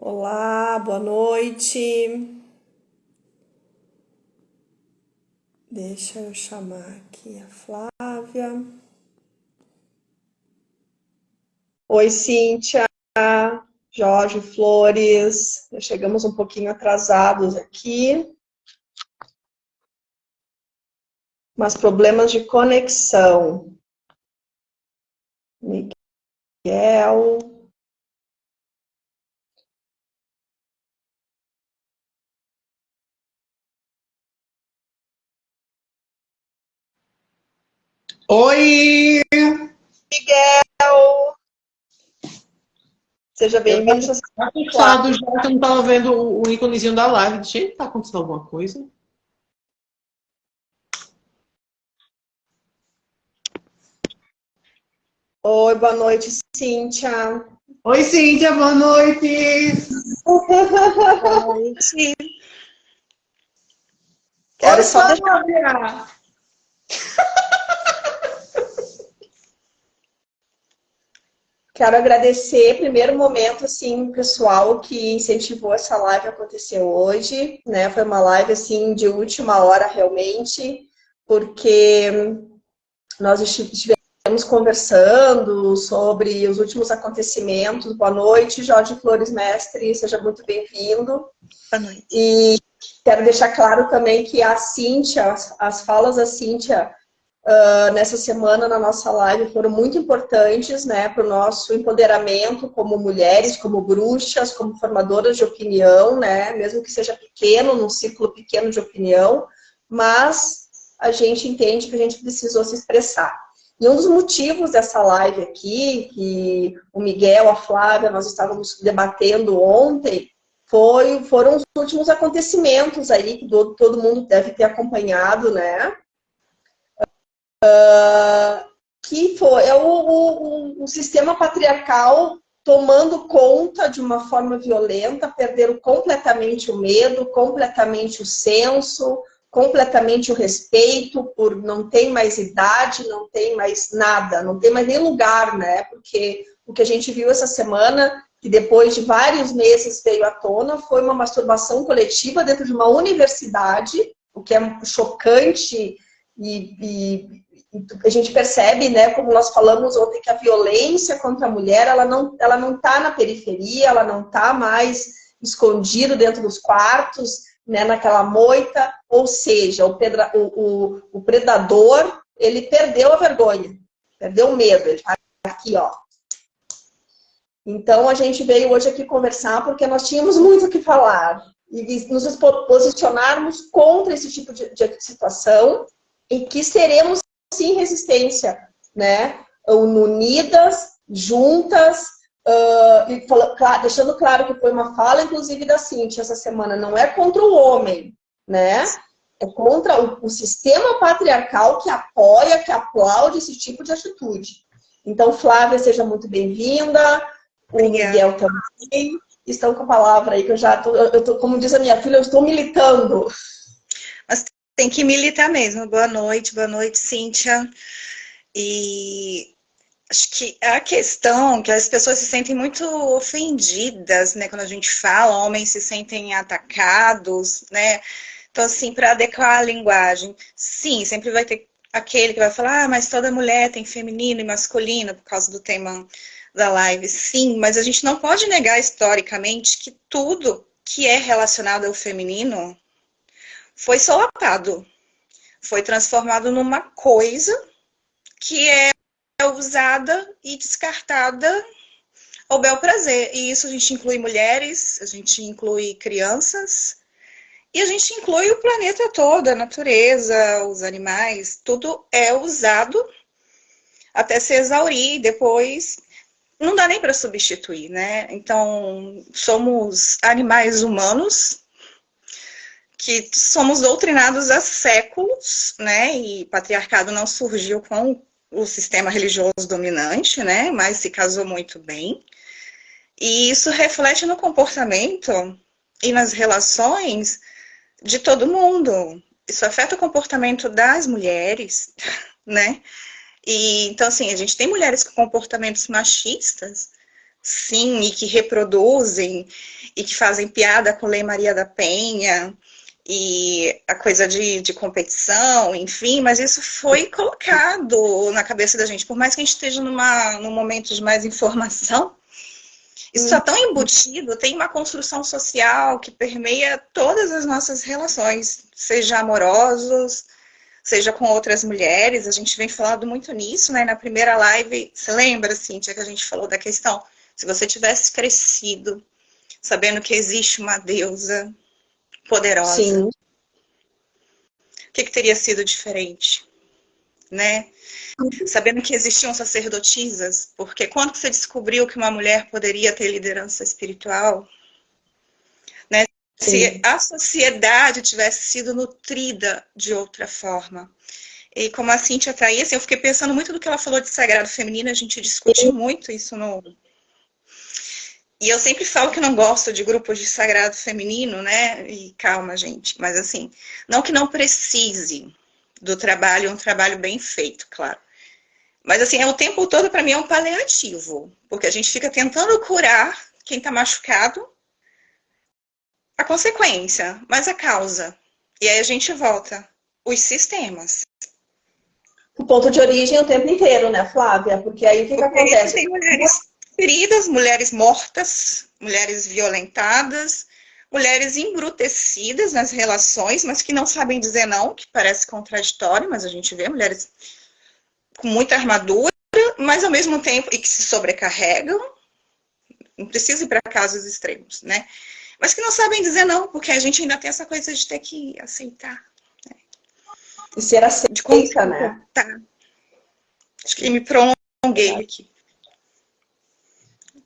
Olá, boa noite. Deixa eu chamar aqui a Flávia. Oi, Cíntia, Jorge Flores. Já chegamos um pouquinho atrasados aqui, mas problemas de conexão. Miguel. Oi! Miguel, seja Eu bem-vindo. estava assustado já que eu não estava vendo o íconezinho da live. Gente, tá acontecendo alguma coisa? Oi, boa noite, Cíntia. Oi, Cíntia, boa noite! Boa noite. Quero Oi, só deixar Flávia! Quero agradecer, primeiro momento, assim, o pessoal que incentivou essa live a acontecer hoje, né? Foi uma live, assim, de última hora, realmente, porque nós estivemos conversando sobre os últimos acontecimentos. Boa noite, Jorge Flores Mestre, seja muito bem-vindo. Boa noite. E quero deixar claro também que a Cíntia, as falas da Cíntia, nessa semana na nossa live foram muito importantes, né, para o nosso empoderamento como mulheres, como bruxas, como formadoras de opinião, né, mesmo que seja pequeno, num ciclo pequeno de opinião, mas a gente entende que a gente precisou se expressar. E um dos motivos dessa live aqui, que o Miguel, a Flávia, nós estávamos debatendo ontem, foram os últimos acontecimentos aí que todo mundo deve ter acompanhado, né? Que foi o sistema patriarcal tomando conta de uma forma violenta, perderam completamente o medo, completamente o senso, completamente o respeito, por não tem mais idade, não tem mais nada, não tem mais nem lugar, né? Porque o que a gente viu essa semana, que depois de vários meses veio à tona, foi uma masturbação coletiva dentro de uma universidade, o que é chocante e a gente percebe, né, como nós falamos ontem, que a violência contra a mulher, ela não tá na periferia, ela não tá mais escondido dentro dos quartos, né, naquela moita, ou seja, o predador, ele perdeu a vergonha, perdeu o medo, ele tá aqui, ó. Então, a gente veio hoje aqui conversar porque nós tínhamos muito o que falar e nos posicionarmos contra esse tipo de situação e que seremos sim resistência, né? Unidas, juntas, e deixando claro que foi uma fala, inclusive, da Cíntia essa semana, não é contra o homem, né? É contra o sistema patriarcal que apoia, que aplaude esse tipo de atitude. Então, Flávia, seja muito bem-vinda, o Miguel também. Estão com a palavra aí, que eu tô, como diz a minha filha, eu estou militando. Mas tem que militar mesmo. Boa noite, Cíntia. E acho que a questão que as pessoas se sentem muito ofendidas, né, quando a gente fala, homens se sentem atacados, né? Então, assim, para adequar a linguagem, sim, sempre vai ter aquele que vai falar, mas toda mulher tem feminino e masculino por causa do tema da live. Sim, mas a gente não pode negar historicamente que tudo que é relacionado ao feminino foi solapado, foi transformado numa coisa que é usada e descartada ao bel prazer. E isso a gente inclui mulheres, a gente inclui crianças e a gente inclui o planeta todo, a natureza, os animais, tudo é usado até se exaurir, depois não dá nem para substituir, né? Então, somos animais humanos que somos doutrinados há séculos, né? E patriarcado não surgiu com o sistema religioso dominante, né? Mas se casou muito bem. E isso reflete no comportamento e nas relações de todo mundo. Isso afeta o comportamento das mulheres, né? E então assim, a gente tem mulheres com comportamentos machistas, sim, e que reproduzem, e que fazem piada com Lei Maria da Penha, e a coisa de competição, enfim, mas isso foi colocado na cabeça da gente. Por mais que a gente esteja num momento de mais informação, isso está tão embutido, tem uma construção social que permeia todas as nossas relações, seja amorosos, seja com outras mulheres. A gente vem falando muito nisso, né? Na primeira live, você lembra, Cíntia, que a gente falou da questão, se você tivesse crescido sabendo que existe uma deusa poderosa, Sim. o que teria sido diferente, né? Sabendo que existiam sacerdotisas, porque quando você descobriu que uma mulher poderia ter liderança espiritual, né? Se a sociedade tivesse sido nutrida de outra forma. E como a Cíntia tá aí, assim, eu fiquei pensando muito do que ela falou de sagrado feminino, a gente discute muito isso no... E eu sempre falo que não gosto de grupos de sagrado feminino, né? E calma, gente. Mas assim, não que não precise do trabalho, um trabalho bem feito, claro. Mas assim, é o tempo todo para mim é um paliativo. Porque a gente fica tentando curar quem está machucado, a consequência, mas a causa. E aí a gente volta. Os sistemas. O ponto de origem o tempo inteiro, né, Flávia? Porque aí o que acontece? Tem mulheres feridas, mulheres mortas, mulheres violentadas, mulheres embrutecidas nas relações, mas que não sabem dizer não, que parece contraditório, mas a gente vê mulheres com muita armadura, mas ao mesmo tempo, e que se sobrecarregam, não precisa ir para casos extremos, né? Mas que não sabem dizer não, porque a gente ainda tem essa coisa de ter que aceitar. Né? E ser aceita, né? Acho que me prolonguei aqui.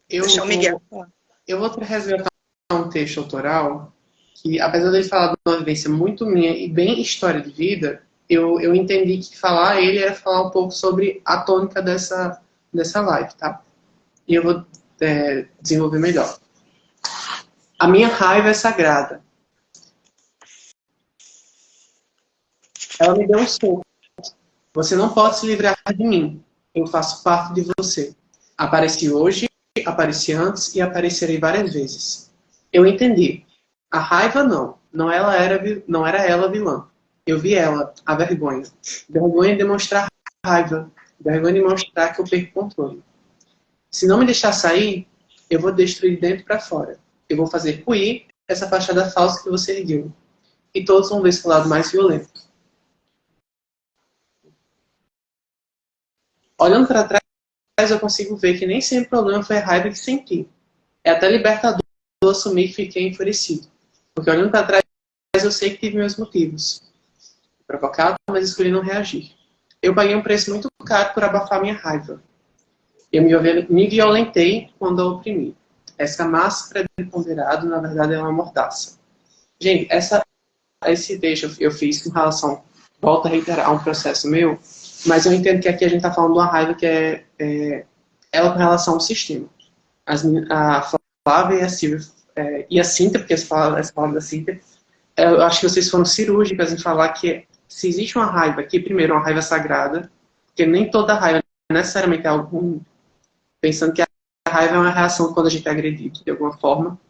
Eu Deixa o Miguel falar. Eu vou resgatar um texto autoral que, apesar de ele falar de uma vivência muito minha e bem história de vida, eu entendi que falar ele era falar um pouco sobre a tônica dessa live, tá? E eu vou desenvolver melhor. A minha raiva é sagrada. Ela me deu um soco. Você não pode se livrar de mim. Eu faço parte de você. Apareci hoje, apareci antes e aparecerei várias vezes. Eu entendi. A raiva não. Não era ela vilã. Eu vi ela, a vergonha. Vergonha de demonstrar raiva. Vergonha de mostrar que eu perco controle. Se não me deixar sair, eu vou destruir de dentro para fora. Eu vou fazer ruir essa fachada falsa que você ergueu. E todos vão ver seu lado mais violento. Olhando para trás, eu consigo ver que nem sempre o problema foi a raiva que senti. É até libertador assumir que fiquei enfurecido. Porque olhando para trás, eu sei que tive meus motivos. Provocado, mas escolhi não reagir. Eu paguei um preço muito caro por abafar minha raiva. Eu me violentei quando a oprimi. Essa massa preponderada, na verdade, é uma mordaça. Gente, esse texto eu fiz com relação, volto a reiterar, a um processo meu, mas eu entendo que aqui a gente está falando de uma raiva que é ela com relação ao sistema. A Flávia e a Silvia, e a Cíntia, porque as palavras da Cíntia, eu acho que vocês foram cirúrgicas em falar que se existe uma raiva, que primeiro uma raiva sagrada, porque nem toda raiva necessariamente é algo ruim, pensando que a raiva é uma reação quando a gente é agredido de alguma forma,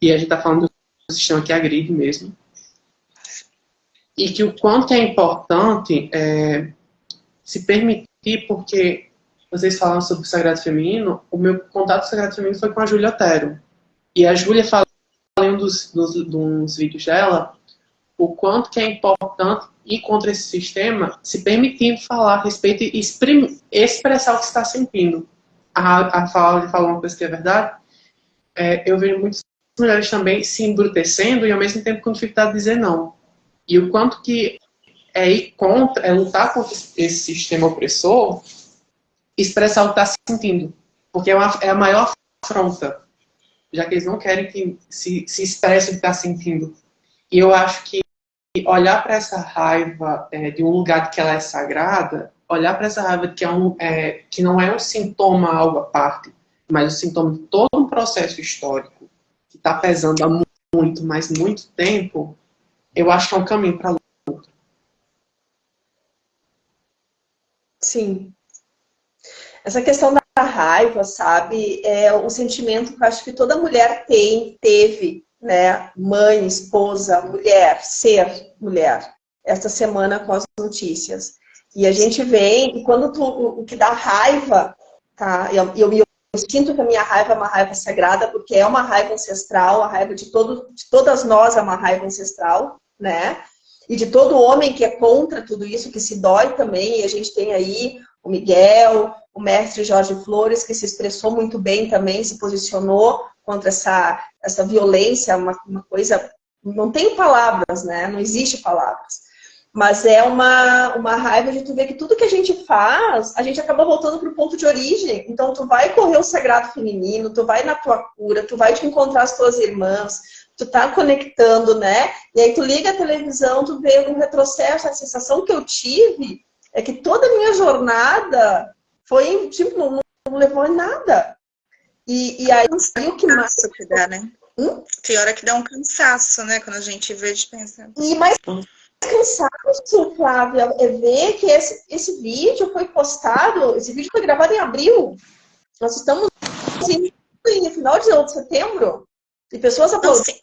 e a gente está falando do sistema que agride mesmo, e que o quanto é importante se permitir, porque vocês falaram sobre o Sagrado Feminino, o meu contato com o Sagrado Feminino foi com a Júlia Otero, e a Júlia fala em um dos vídeos dela, o quanto que é importante ir contra esse sistema, se permitindo falar a respeito e expressar o que está sentindo. A Flávia falou uma coisa que é verdade. Eu vejo muitas mulheres também se embrutecendo e ao mesmo tempo com dificuldade de dizer não. E o quanto que lutar contra esse sistema opressor, expressar o que está sentindo. Porque é a maior afronta, já que eles não querem que se expresse o que está sentindo. E eu acho que olhar para essa raiva de um lugar que ela é sagrada, olhar para essa raiva que não é um sintoma algo à parte, mas o sintoma de todo um processo histórico que está pesando há muito, mas muito tempo, eu acho que é um caminho para a luta. Sim. Essa questão da raiva, sabe, é o sentimento que eu acho que toda mulher teve, né? Mãe, esposa, mulher, ser mulher, esta semana com as notícias. E a gente vem, e quando o que dá raiva, tá? Eu sinto que a minha raiva é uma raiva sagrada, porque é uma raiva ancestral, a raiva de todas nós é uma raiva ancestral, né? E de todo homem que é contra tudo isso, que se dói também, e a gente tem aí o Miguel, o mestre Jorge Flores, que se expressou muito bem também, se posicionou contra essa violência, uma coisa... Não tem palavras, né? Não existe palavras. Mas é uma raiva de tu ver que tudo que a gente faz, a gente acaba voltando para o ponto de origem. Então, tu vai correr o sagrado feminino, tu vai na tua cura, tu vai te encontrar as tuas irmãs, tu tá conectando, né? E aí tu liga a televisão, tu vê um retrocesso. A sensação que eu tive é que toda a minha jornada foi, tipo, não levou em nada. E aí o que mais... Que dá, né? Tem hora que dá um cansaço, né? Quando a gente vê de pensar. E mais cansaço, Flávia, é ver que esse vídeo foi postado, esse vídeo foi gravado em abril. Nós estamos em final de setembro. E pessoas aplaudem.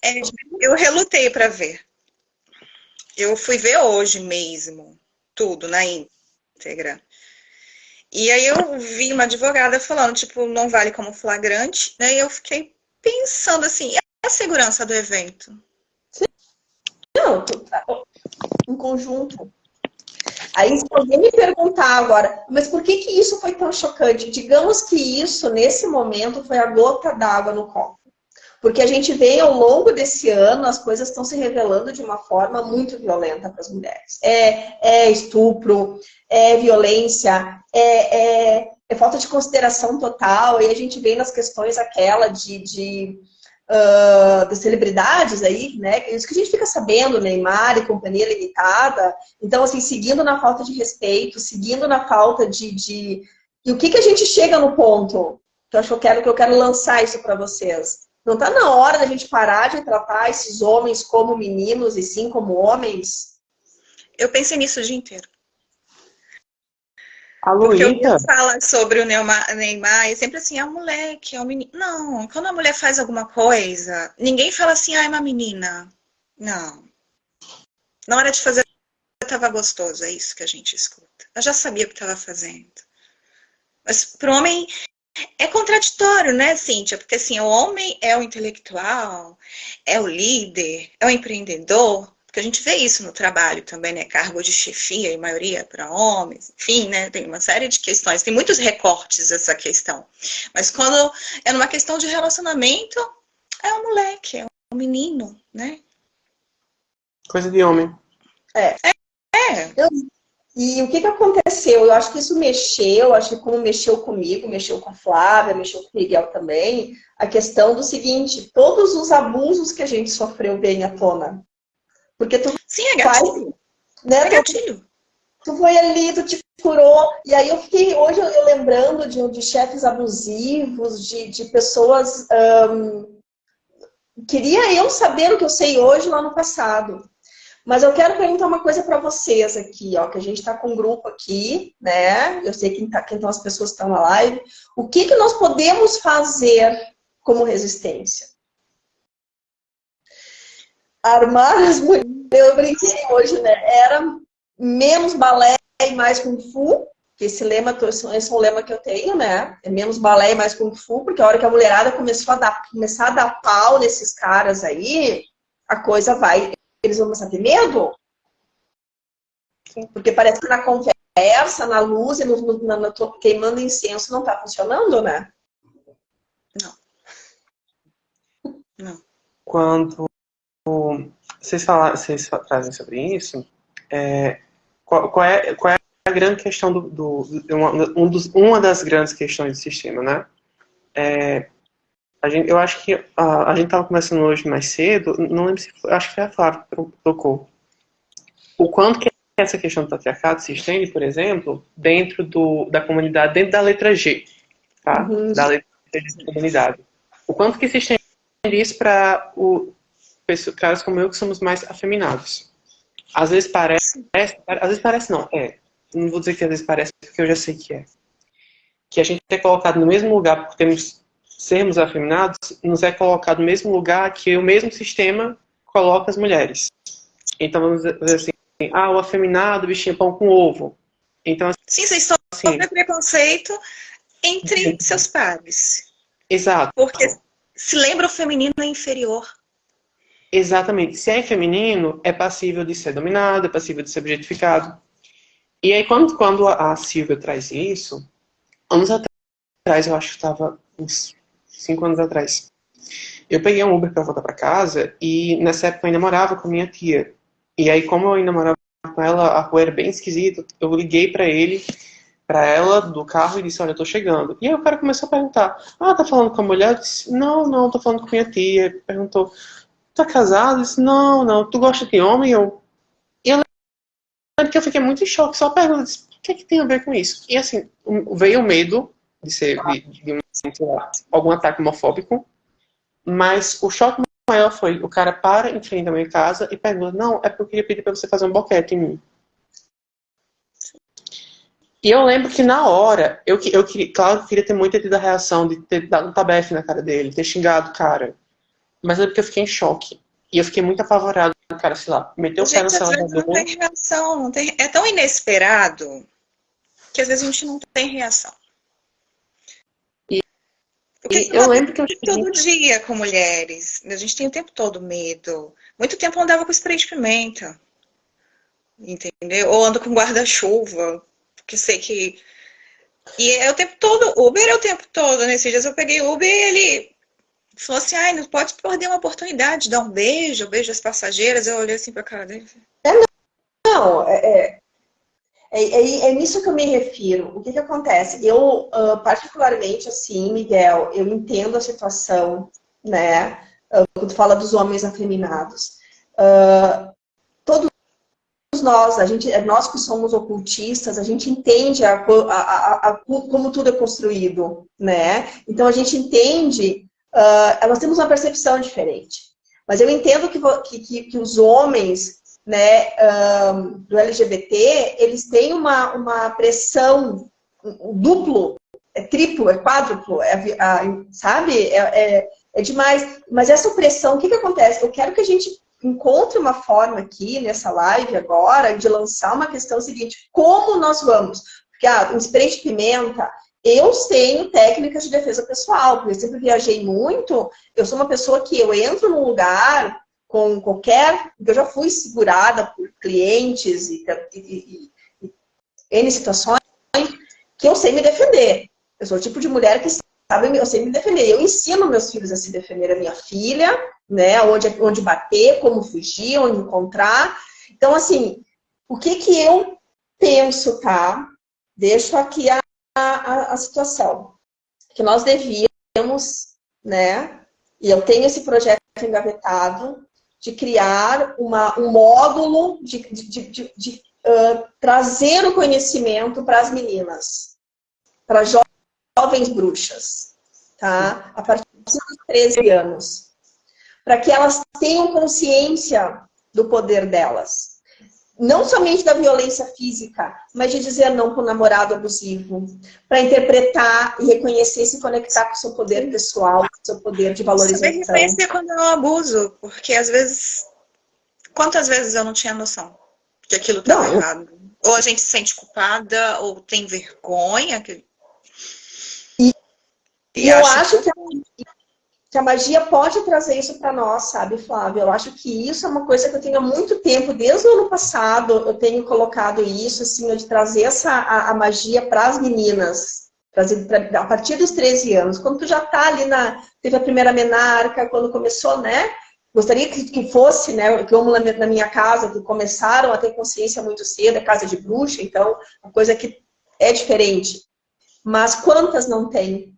Eu relutei para ver. Eu fui ver hoje mesmo, tudo na íntegra. E aí eu vi uma advogada falando, tipo, não vale como flagrante, né? E eu fiquei pensando assim, e a segurança do evento? Não, em conjunto. Aí, se alguém me perguntar agora, mas por que isso foi tão chocante? Digamos que isso, nesse momento, foi a gota d'água no copo. Porque a gente vê ao longo desse ano, as coisas estão se revelando de uma forma muito violenta para as mulheres. É estupro, é violência, é falta de consideração total, e a gente vê nas questões aquela das celebridades aí, né? Isso que a gente fica sabendo, Neymar e companhia limitada. Então, assim, seguindo na falta de respeito, seguindo na falta de... E o que a gente chega no ponto? Que eu quero lançar isso para vocês. Não está na hora da gente parar de tratar esses homens como meninos e sim como homens? Eu pensei nisso o dia inteiro. A Porque Luísa... eu falo sobre o Neymar, é sempre assim, é um moleque, é um menino. Não, quando a mulher faz alguma coisa, ninguém fala assim, é uma menina. Não. Na hora de fazer, estava gostoso, é isso que a gente escuta. Eu já sabia o que estava fazendo. Mas para o homem é contraditório, né, Cíntia? Porque assim, o homem é o intelectual, é o líder, é o empreendedor. Porque a gente vê isso no trabalho também, né? Cargo de chefia, em maioria para homens, enfim, né? Tem uma série de questões, tem muitos recortes essa questão. Mas quando é numa questão de relacionamento, é um moleque, é um menino, né? Coisa de homem. E o que aconteceu? Eu acho que isso mexeu, acho que como mexeu comigo, mexeu com a Flávia, mexeu com o Miguel também, a questão do seguinte, todos os abusos que a gente sofreu vêm à tona. Porque tu Sim, é gatilho. Né, é gatilho. Tu foi ali, tu te curou. E aí eu fiquei, hoje eu lembrando de chefes abusivos, de pessoas... Queria eu saber o que eu sei hoje lá no passado. Mas eu quero perguntar uma coisa para vocês aqui, ó, que a gente está com um grupo aqui, né? Eu sei quem estão as pessoas que estão na live. O que nós podemos fazer como resistência? Armar as mulheres. Eu brinquei hoje, né? Era menos balé e mais kung fu. Esse é um lema que eu tenho, né? É menos balé e mais kung fu, porque a hora que a mulherada começar a dar pau nesses caras aí, a coisa vai... Eles vão começar a ter medo? Porque parece que na conversa, na luz, queimando incenso não está funcionando, né? Não. Quando vocês trazem sobre isso, qual é a grande questão uma das grandes questões do sistema, né? Eu acho que a gente estava conversando hoje mais cedo, não lembro se foi, acho que foi a Flávia que tocou. O quanto que essa questão do patriarcado se estende, por exemplo, dentro da comunidade, dentro da letra G, tá? Uhum. Da letra G da comunidade. O quanto que se estende isso para caras como eu que somos mais afeminados. Às vezes parece não vou dizer que às vezes parece, porque eu já sei que é. que a gente é colocado no mesmo lugar por sermos afeminados, nos é colocado no mesmo lugar que o mesmo sistema coloca as mulheres. Então, vamos dizer assim, o afeminado, bichinho, pão com ovo. Então, sim, vocês sofrem preconceito entre seus pares. Exato. Porque se lembra, o feminino é inferior. Exatamente. Se é feminino, é passível de ser dominado, é passível de ser objetificado. E aí, quando a Silvia traz isso, anos atrás, eu acho que estava uns 5 anos atrás, eu peguei um Uber para voltar para casa e nessa época eu ainda morava com a minha tia. E aí, como eu ainda morava com ela, a rua era bem esquisita, eu liguei para ela do carro e disse, olha, eu tô chegando. E aí o cara começou a perguntar, tá falando com a mulher? Eu disse, não, tô falando com minha tia. Perguntou, tá casado? Eu disse, não, tu gosta de homem? E eu lembro que eu fiquei muito em choque, só pergunto, disse, o que é que tem a ver com isso? E assim, veio o medo de ser algum ataque homofóbico, mas o choque maior foi, o cara para em frente da minha casa e pergunta, não, é porque eu queria pedir pra você fazer um boquete em mim. E eu lembro que na hora, claro que eu queria ter muito tido a reação de ter dado um tabefe na cara dele, ter xingado o cara. Mas é porque eu fiquei em choque. E eu fiquei muito apavorado. O cara, sei lá, meteu o pé no celular. Às vezes não tem reação. É tão inesperado que às vezes a gente não tem reação. Porque eu lembro que eu todo dia com mulheres. A gente tem o tempo todo medo. Muito tempo eu andava com spray de pimenta. Entendeu? Ou ando com guarda-chuva. Porque sei que... E é o tempo todo. Uber é o tempo todo. Nesses dias eu peguei Uber e ele falou assim, não pode perder uma oportunidade de dar um beijo às passageiras. Eu olhei assim pra cara dele. É nisso que eu me refiro. O que acontece? Eu, particularmente, assim, Miguel, eu entendo a situação, né? Quando fala dos homens afeminados. Todos nós que somos ocultistas, a gente entende como tudo é construído, né? Então, a gente entende, nós temos uma percepção diferente. Mas eu entendo que os homens, né, do LGBT, eles têm uma pressão duplo, triplo, quádruplo, sabe? É demais. Mas essa pressão, o que acontece? Eu quero que a gente encontre uma forma aqui, nessa live agora, de lançar uma questão seguinte, como nós vamos? Porque, um spray de pimenta, eu tenho técnicas de defesa pessoal, porque eu sempre viajei muito, eu sou uma pessoa que eu entro num lugar com eu já fui segurada por clientes e N situações, que eu sei me defender. Eu sou o tipo de mulher que sabe, eu sei me defender. Eu ensino meus filhos a se defender, a minha filha, né, onde bater, como fugir, onde encontrar. Então, assim, o que eu penso, tá? Deixo aqui a situação. Que nós devíamos, né, e eu tenho esse projeto engavetado, de criar um módulo de trazer o conhecimento para as meninas, para jovens bruxas, tá? A partir dos 13 anos. Para que elas tenham consciência do poder delas. Não somente da violência física, mas de dizer não para o namorado abusivo. Para interpretar e reconhecer e se conectar com o seu poder pessoal, com o seu poder de valorização. Saber reconhecer quando é um abuso, porque às vezes... Quantas vezes eu não tinha noção que aquilo estava errado? Ou a gente se sente culpada, ou tem vergonha. E eu acho que a magia pode trazer isso para nós, sabe, Flávia? Eu acho que isso é uma coisa que eu tenho há muito tempo, desde o ano passado, eu tenho colocado isso, assim, de trazer a magia para as meninas, a partir dos 13 anos. Quando tu já tá ali teve a primeira menarca, quando começou, né? Gostaria que fosse, né, como na minha casa, que começaram a ter consciência muito cedo, a casa de bruxa, então, uma coisa que é diferente. Mas quantas não tem?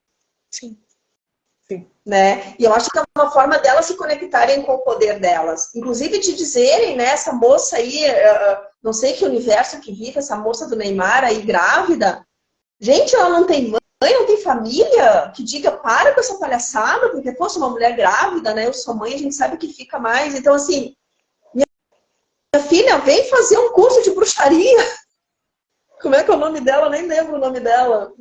Sim. Né? E eu acho que é uma forma delas se conectarem com o poder delas. Inclusive de dizerem, né, essa moça aí, não sei que universo que vive, essa moça do Neymar aí grávida, gente, ela não tem mãe, não tem família, que diga, para com essa palhaçada, porque, poxa, uma mulher grávida, né, eu sou mãe, a gente sabe que fica mais. Então, assim, minha filha, vem fazer um curso de bruxaria. Como é que é o nome dela? Eu nem lembro o nome dela.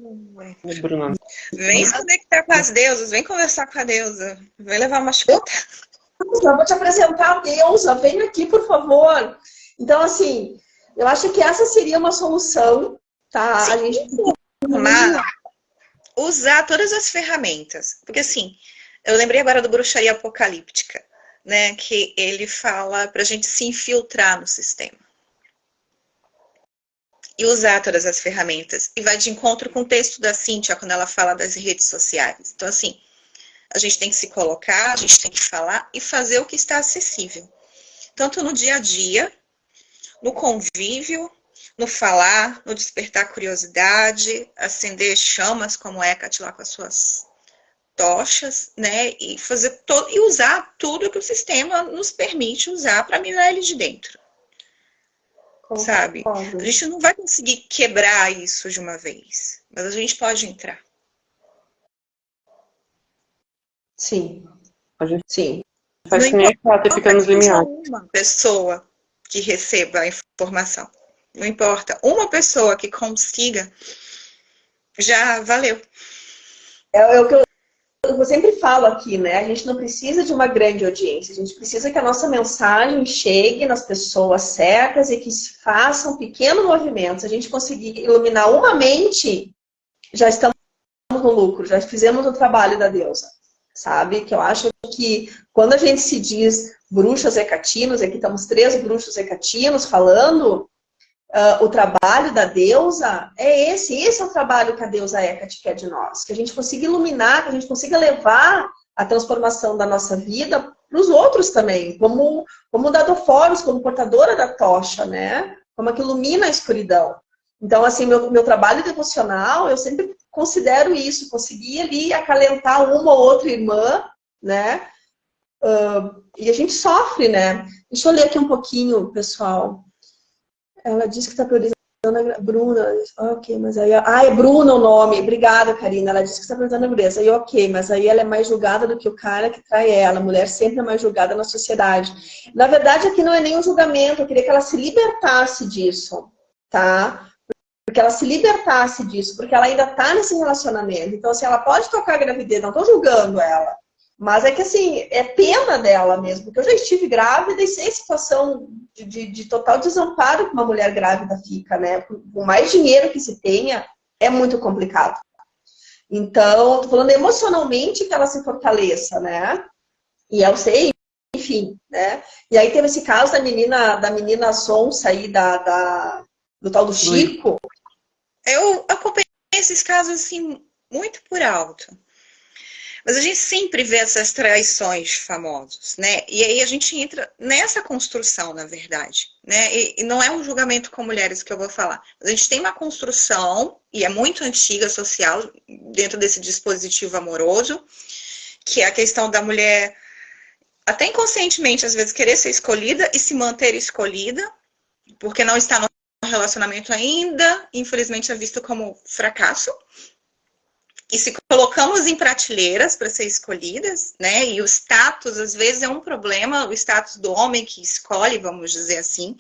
Bruna. Vem se conectar com as deusas, vem conversar com a deusa. Vem levar uma chicotada. Eu vou te apresentar a deusa, vem aqui, por favor. Então, assim, eu acho que essa seria uma solução, tá? Sim, A gente usar todas as ferramentas. Porque, assim, eu lembrei agora do Bruxaria Apocalíptica, né? Que ele fala pra gente se infiltrar no sistema. E usar todas as ferramentas. E vai de encontro com o texto da Cíntia, quando ela fala das redes sociais. Então, assim, a gente tem que se colocar, a gente tem que falar e fazer o que está acessível. Tanto no dia a dia, no convívio, no falar, no despertar curiosidade, acender chamas como Hecate lá com as suas tochas, né? E fazer e usar tudo que o sistema nos permite usar para minar ele de dentro. Sabe? A gente não vai conseguir quebrar isso de uma vez, mas a gente pode entrar. Sim. Sim. Faz que nem chato, fica nos limiares. Uma pessoa que receba a informação. Não importa. Uma pessoa que consiga, já valeu. É o que eu sempre falo aqui, né? A gente não precisa de uma grande audiência. A gente precisa que a nossa mensagem chegue nas pessoas certas e que se façam pequenos movimentos. A gente conseguir iluminar uma mente, já estamos no lucro, já fizemos o trabalho da deusa. Sabe? Que eu acho que quando a gente se diz bruxas hecatinos, aqui estamos 3 bruxos hecatinos falando, o trabalho da deusa é esse é o trabalho que a deusa Hecate quer de nós, que a gente consiga iluminar, que a gente consiga levar a transformação da nossa vida para os outros também, como dadoforos, como portadora da tocha, né? Como a que ilumina a escuridão. Então, assim, meu trabalho devocional, eu sempre considero isso, conseguir ali acalentar uma ou outra irmã, né? E a gente sofre, né? Deixa eu ler aqui um pouquinho, pessoal. Ela disse que está priorizando a Bruna. Ok, mas aí... é Bruna o nome. Obrigada, Karina. Ela disse que está priorizando a beleza. Aí, ok, mas aí ela é mais julgada do que o cara que trai ela. A mulher sempre é mais julgada na sociedade. Na verdade, aqui não é nem um julgamento. Eu queria que ela se libertasse disso, tá? Porque ela se libertasse disso, porque ela ainda está nesse relacionamento. Então, assim, ela pode tocar a gravidez, não estou julgando ela. Mas é que, assim, é pena dela mesmo. Porque eu já estive grávida e sei a situação de total desamparo que uma mulher grávida fica, né? Por mais dinheiro que se tenha, é muito complicado. Então, estou falando emocionalmente que ela se fortaleça, né? E eu sei, enfim, né? E aí teve esse caso da menina sonsa aí, do tal do Chico. Eu acompanhei esses casos, assim, muito por alto. Mas a gente sempre vê essas traições de famosos, né? E aí a gente entra nessa construção, na verdade, né? E não é um julgamento com mulheres que eu vou falar. A gente tem uma construção, e é muito antiga, social, dentro desse dispositivo amoroso, que é a questão da mulher, até inconscientemente, às vezes, querer ser escolhida e se manter escolhida, porque não está no relacionamento ainda, infelizmente é visto como fracasso. E se colocamos em prateleiras para ser escolhidas, né? E o status, às vezes, é um problema, o status do homem que escolhe, vamos dizer assim,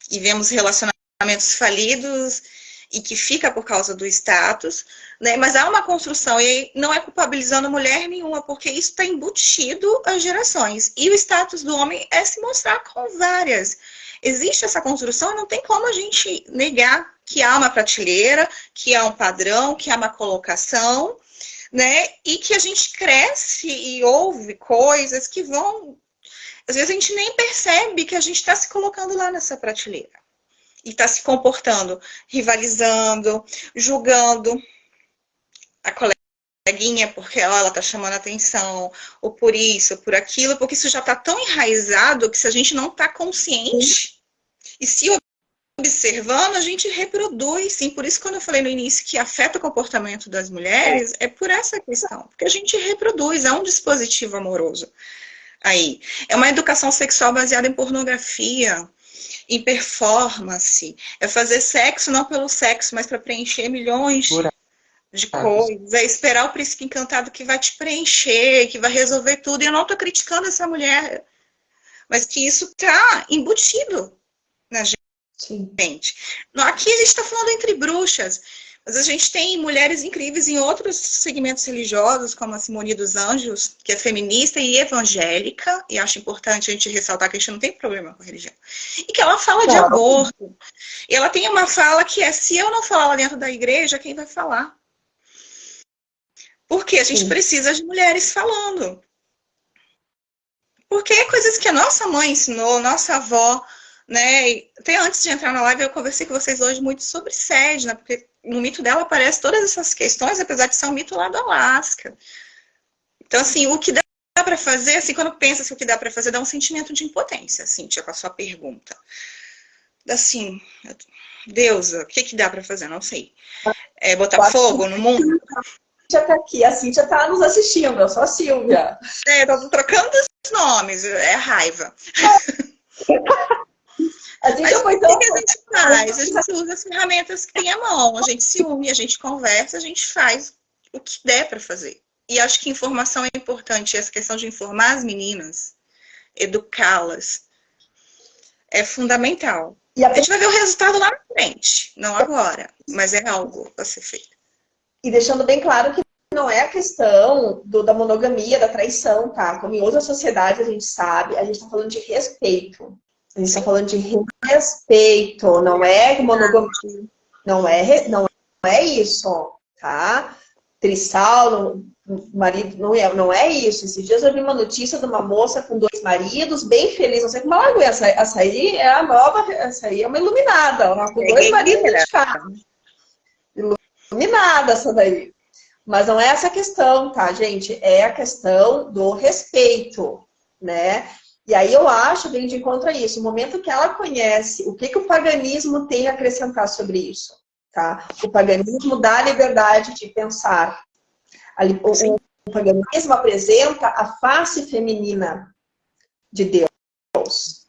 e vemos relacionamentos falidos e que fica por causa do status, né? Mas há uma construção, e não é culpabilizando mulher nenhuma, porque isso está embutido às gerações. E o status do homem é se mostrar com várias. Existe essa construção, não tem como a gente negar que há uma prateleira, que há um padrão, que há uma colocação, né? E que a gente cresce e ouve coisas que vão... Às vezes a gente nem percebe que a gente está se colocando lá nessa prateleira. E está se comportando, rivalizando, julgando a coleguinha porque ela está chamando atenção, ou por isso, ou por aquilo, porque isso já está tão enraizado que se a gente não está consciente e se observando, a gente reproduz. Sim, por isso quando eu falei no início que afeta o comportamento das mulheres, é por essa questão. Porque a gente reproduz, é um dispositivo amoroso. Aí, é uma educação sexual baseada em pornografia, em performance. É fazer sexo não pelo sexo, mas para preencher milhões de coisas. É esperar o príncipe encantado que vai te preencher, que vai resolver tudo. E eu não estou criticando essa mulher, mas que isso está embutido na gente. Sim. Aqui a gente está falando entre bruxas, mas a gente tem mulheres incríveis em outros segmentos religiosos, como a Simone dos Anjos, que é feminista e evangélica, e acho importante a gente ressaltar que a gente não tem problema com a religião, e que ela fala de aborto. E ela tem uma fala que é, se eu não falar lá dentro da igreja, quem vai falar? Porque a gente precisa de mulheres falando. Porque é coisas que a nossa mãe ensinou, nossa avó, né? E até antes de entrar na live, eu conversei com vocês hoje muito sobre Sedna, porque no mito dela aparecem todas essas questões, apesar de ser um mito lá do Alasca. Então, assim, o que dá para fazer, assim, quando pensa assim, o que dá para fazer, dá um sentimento de impotência, Cíntia, com a sua pergunta. Assim, Deusa, o que dá para fazer? Não sei. É botar fogo no mundo? Já tá aqui, a Cíntia tá nos assistindo, eu sou a Silvia. Tô trocando os nomes, é raiva. A Cíntia foi tão... O que a gente faz? A gente usa as ferramentas que tem à mão, a gente se une, a gente conversa, a gente faz o que der para fazer. E acho que informação é importante, essa questão de informar as meninas, educá-las, é fundamental. E a gente vai ver o resultado lá na frente, não agora, mas é algo a ser feito. E deixando bem claro que não é a questão da monogamia, da traição, tá? Como em outras sociedades a gente sabe, a gente tá falando de respeito. A gente tá falando de respeito, não é monogamia. Não é isso, tá? Trissal, marido, não é isso. Esses dias eu vi uma notícia de uma moça com 2 maridos, bem feliz, não sei como ela aguenta. Essa aí é a nova, essa aí é uma iluminada, ela com 2 maridos de casa. Iluminada essa daí. Mas não é essa a questão, tá, gente? É a questão do respeito, né? E aí eu acho, bem de encontro a isso, o momento que ela conhece o que o paganismo tem a acrescentar sobre isso, tá? O paganismo dá a liberdade de pensar. O paganismo apresenta a face feminina de Deus.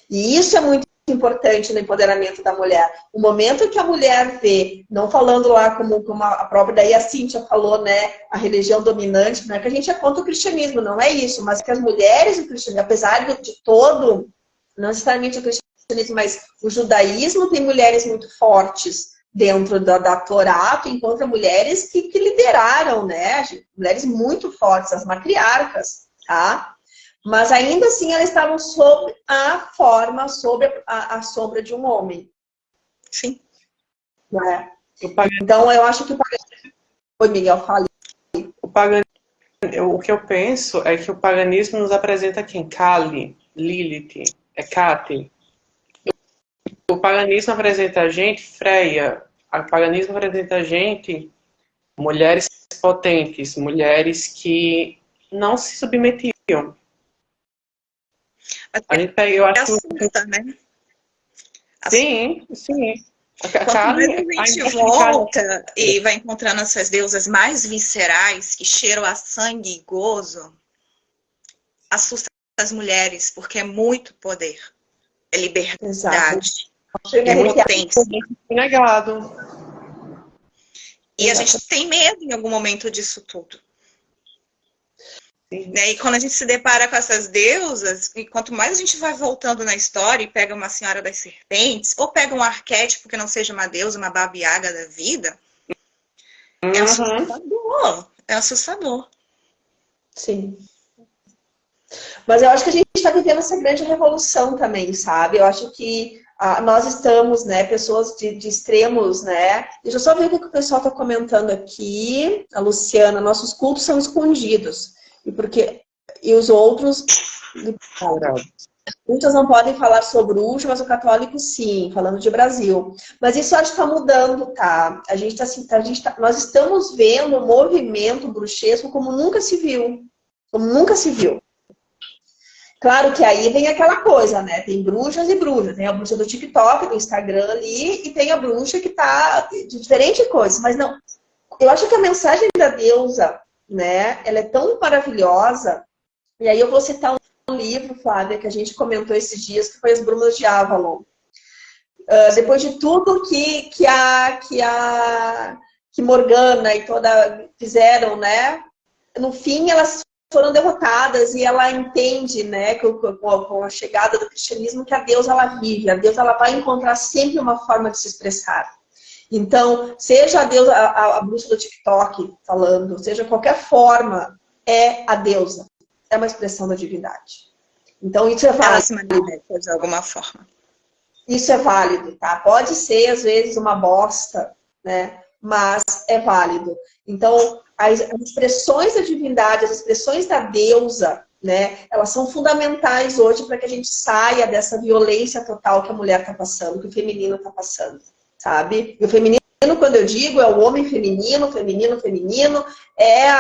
E isso é muito importante no empoderamento da mulher. O momento que a mulher vê, não falando lá como a própria, daí a Cíntia falou, né, a religião dominante, não é que a gente é contra o cristianismo, não é isso, mas que as mulheres do cristianismo, apesar de todo, não necessariamente o cristianismo, mas o judaísmo tem mulheres muito fortes dentro da Torá, tu encontra mulheres que lideraram, né, mulheres muito fortes, as matriarcas, tá? Mas ainda assim elas estavam sob a forma, sob a sombra de um homem. Sim. Né? Então eu acho que o paganismo... Oi, Miguel, fale. O que eu penso é que o paganismo nos apresenta quem? Kali, Lilith, Hecate. O paganismo apresenta a gente, Freia. O paganismo apresenta a gente, mulheres potentes, mulheres que não se submetiam. A gente pega, eu acho assusta, né? Sim. Quanto mais a gente volta e vai encontrando essas deusas mais viscerais, que cheiram a sangue e gozo, assusta as mulheres, porque é muito poder. É liberdade. É potência. Negado. E a gente tem medo em algum momento disso tudo. Né? E quando a gente se depara com essas deusas, e quanto mais a gente vai voltando na história e pega uma Senhora das Serpentes, ou pega um arquétipo que não seja uma deusa, uma Baba Yaga da vida, é assustador. É assustador. Sim. Mas eu acho que a gente está vivendo essa grande revolução também, sabe? Eu acho que nós estamos, né, pessoas de extremos, né? Deixa eu só ver o que o pessoal está comentando aqui. A Luciana, nossos cultos são escondidos. E os outros... Muitas não podem falar sobre bruxo, mas o católico sim, falando de Brasil. Mas isso acho que está mudando, tá? Nós estamos vendo o movimento bruxesco como nunca se viu. Como nunca se viu. Claro que aí vem aquela coisa, né? Tem bruxas e bruxas. Tem a bruxa do TikTok, do Instagram ali, e tem a bruxa que tá de diferentes coisas. Mas não, eu acho que a mensagem da deusa, né? Ela é tão maravilhosa. E aí eu vou citar um livro, Flávia, que a gente comentou esses dias, que foi As Brumas de Avalon. Depois de tudo que Morgana e toda fizeram, né? No fim, elas foram derrotadas e ela entende, né, com a chegada do cristianismo, que a deusa ela vive, a deusa ela vai encontrar sempre uma forma de se expressar. Então, seja a deusa, a bruxa do TikTok falando, seja qualquer forma, é a deusa, é uma expressão da divindade. Então, isso é válido. Ela se manifesta de alguma forma. Isso é válido, tá? Pode ser, às vezes, uma bosta, né? Mas é válido. Então, as expressões da divindade, as expressões da deusa, né? Elas são fundamentais hoje para que a gente saia dessa violência total que a mulher está passando, que o feminino está passando, sabe? E o feminino, quando eu digo, é o homem feminino, feminino, é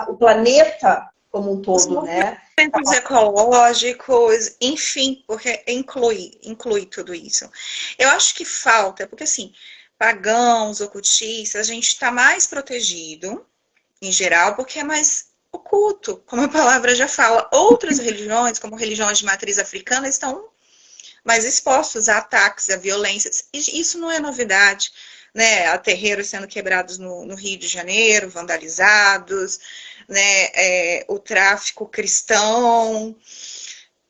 o planeta como um todo, né? Movimentos ecológicos, enfim, porque inclui tudo isso. Eu acho que falta, porque assim, pagãos, ocultistas, a gente está mais protegido, em geral, porque é mais oculto, como a palavra já fala. Outras religiões, como religiões de matriz africana, estão mais expostos a ataques, a violências. E isso não é novidade, né? Há terreiros sendo quebrados no Rio de Janeiro, vandalizados, né? O tráfico cristão,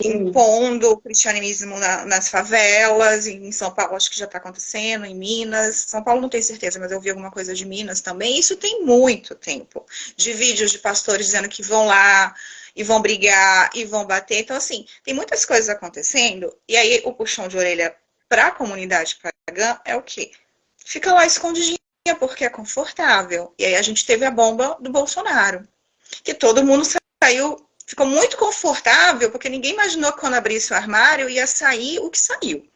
impondo o cristianismo nas favelas. Em São Paulo acho que já está acontecendo, em Minas. São Paulo não tenho certeza, mas eu vi alguma coisa de Minas também. Isso tem muito tempo, de vídeos de pastores dizendo que vão lá e vão brigar e vão bater. Então, assim, tem muitas coisas acontecendo. E aí o puxão de orelha para a comunidade pagã é o quê? Fica lá escondidinha porque é confortável. E aí a gente teve a bomba do Bolsonaro, que todo mundo saiu, ficou muito confortável, porque ninguém imaginou que quando abrisse o armário ia sair o que saiu.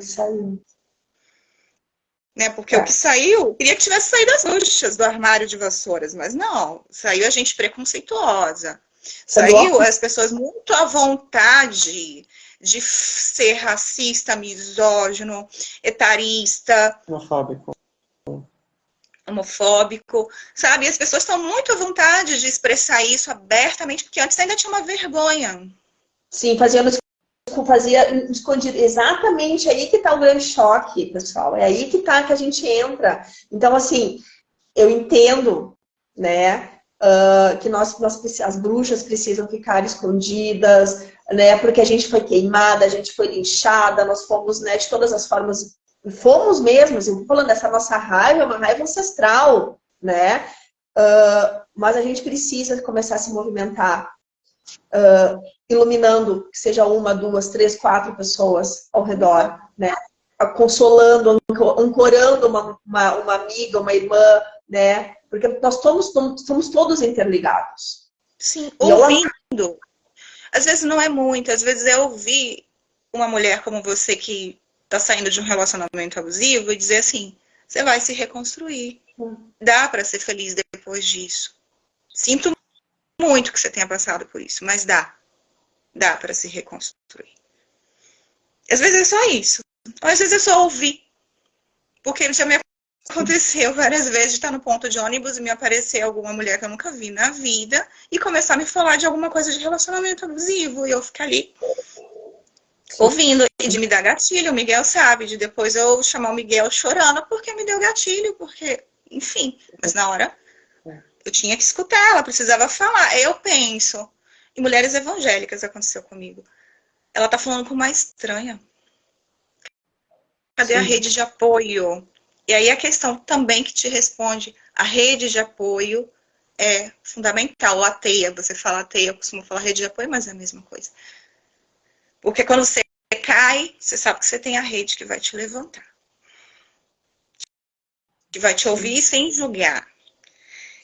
Saiu. Né? Porque o que saiu, queria que tivesse saído as bruxas do armário de vassouras, mas não, saiu a gente preconceituosa. Saiu as pessoas muito à vontade de ser racista, misógino, etarista, homofóbico, sabe? E as pessoas estão muito à vontade de expressar isso abertamente, porque antes ainda tinha uma vergonha. Sim, fazia escondido. Exatamente aí que está o grande choque, pessoal. É aí que tá que a gente entra. Então, assim, eu entendo, né, que as bruxas precisam ficar escondidas, né, porque a gente foi queimada, a gente foi linchada, nós fomos, né, de todas as formas, fomos mesmos, eu tô falando dessa nossa raiva, é uma raiva ancestral, né, mas a gente precisa começar a se movimentar, iluminando, que seja uma, duas, três, quatro pessoas ao redor, né, consolando, ancorando uma amiga, uma irmã, né, porque nós somos todos interligados. Sim, ouvindo. Às vezes não é muito, às vezes é ouvir uma mulher como você que está saindo de um relacionamento abusivo e dizer assim, você vai se reconstruir. Dá para ser feliz depois disso. Sinto muito que você tenha passado por isso, mas dá. Dá para se reconstruir. Às vezes é só isso. Ou às vezes é só ouvir. Porque já me aconteceu várias vezes de estar no ponto de ônibus e me aparecer alguma mulher que eu nunca vi na vida e começar a me falar de alguma coisa de relacionamento abusivo e eu ficar ali ouvindo e de me dar gatilho. O Miguel sabe, de depois eu chamar o Miguel chorando porque me deu gatilho, porque, enfim, mas na hora eu tinha que escutar, ela precisava falar. Eu penso, em mulheres evangélicas aconteceu comigo. Ela tá falando com uma estranha. Cadê a rede de apoio? E aí a questão também que te responde, a rede de apoio é fundamental. A teia, você fala a teia, eu costumo falar rede de apoio, mas é a mesma coisa. Porque quando você cai, você sabe que você tem a rede que vai te levantar. Que vai te ouvir sem julgar.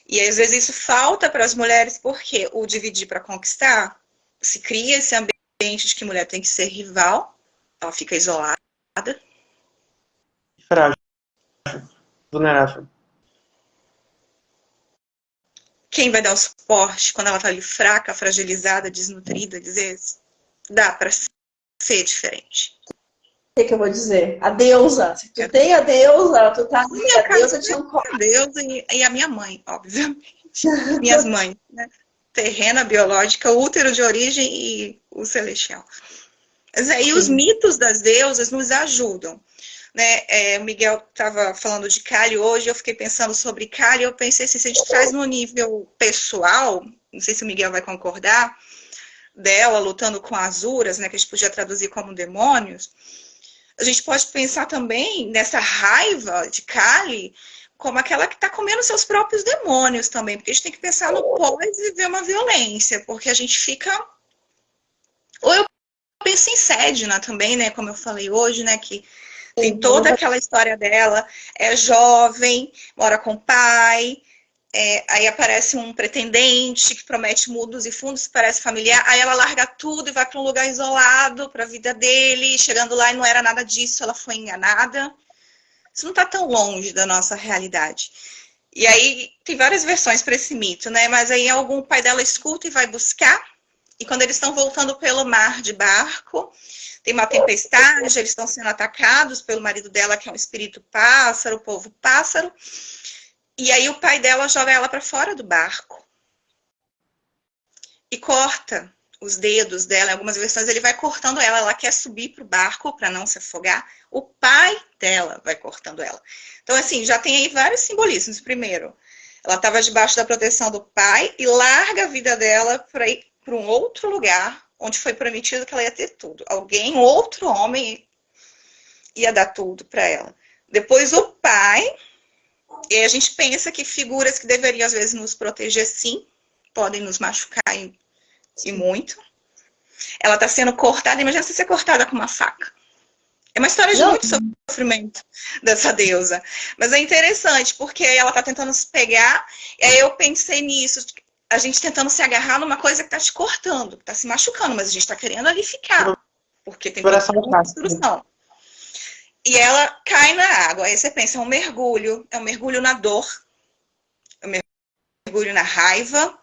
E às vezes isso falta para as mulheres, porque o dividir para conquistar, se cria esse ambiente de que mulher tem que ser rival, ela fica isolada. Frágil. Vulnerável. Quem vai dar o suporte quando ela está ali fraca, fragilizada, desnutrida, dizer, dá para ser diferente. O que eu vou dizer? A deusa. Se tu tem a deusa, tu tá ali. A deusa te ancora. A deusa e a minha mãe, obviamente. Minhas mães, né? Terrena, biológica, o útero de origem e o celestial. Mas aí os mitos das deusas nos ajudam. Né? O Miguel estava falando de Kali hoje, eu fiquei pensando sobre Kali, eu pensei assim, se a gente traz no nível pessoal, não sei se o Miguel vai concordar, dela lutando com azuras, né, que a gente podia traduzir como demônios, a gente pode pensar também nessa raiva de Kali como aquela que está comendo seus próprios demônios também, porque a gente tem que pensar no pós e ver uma violência, porque a gente fica... Ou eu penso em Sedna também, né, como eu falei hoje, né, que tem toda aquela história dela, é jovem, mora com o pai, aí aparece um pretendente que promete mundos e fundos, parece familiar, aí ela larga tudo e vai para um lugar isolado, para a vida dele, chegando lá e não era nada disso, ela foi enganada. Isso não está tão longe da nossa realidade. E aí tem várias versões para esse mito, né? Mas aí algum pai dela escuta e vai buscar, e quando eles estão voltando pelo mar de barco, tem uma tempestade, eles estão sendo atacados pelo marido dela, que é um espírito pássaro, o povo pássaro. E aí o pai dela joga ela para fora do barco. E corta os dedos dela. Em algumas versões ele vai cortando ela. Ela quer subir para o barco para não se afogar. O pai dela vai cortando ela. Então, assim, já tem aí vários simbolismos. Primeiro, ela estava debaixo da proteção do pai e larga a vida dela para ir para um outro lugar onde foi prometido que ela ia ter tudo. Alguém, outro homem, ia dar tudo para ela. Depois o pai... E aí a gente pensa que figuras que deveriam, às vezes, nos proteger, sim, podem nos machucar e muito. Ela está sendo cortada, imagina você ser cortada com uma faca. É uma história de muito sofrimento dessa deusa. Mas é interessante, porque ela está tentando se pegar, e aí eu pensei nisso, a gente tentando se agarrar numa coisa que está te cortando, que está se machucando, mas a gente está querendo ali ficar, porque tem toda uma construção. E ela cai na água. Aí você pensa, é um mergulho na dor, é um mergulho na raiva.